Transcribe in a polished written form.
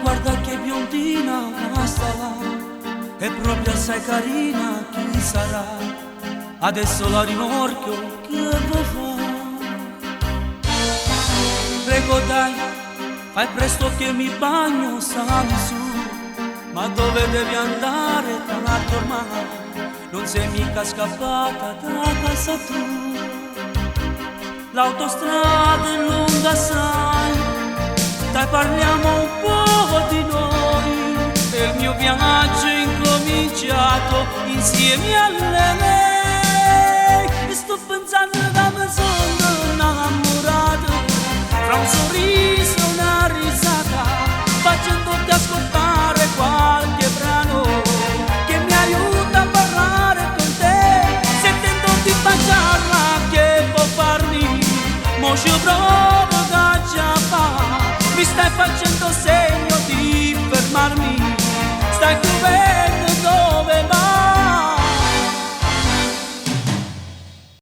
guarda che biondina sta là, è proprio assai carina, chi sarà? Adesso la rimorchio, che vuoi fare? Prego dai, fai presto che mi bagno, sali su, ma dove devi andare tanto ormai? Non sei mica scappata da casa tu. L'autostrada è lunga assai, dai parliamo un po' di noi. E il mio viaggio è incominciato insieme a lei. E sto pensando da me sono innamorato, fra un sorriso e una risata, facendoti ascoltare qualche brano che mi aiuta a parlare con te, sentendoti baciarla che può farmi mojo bro.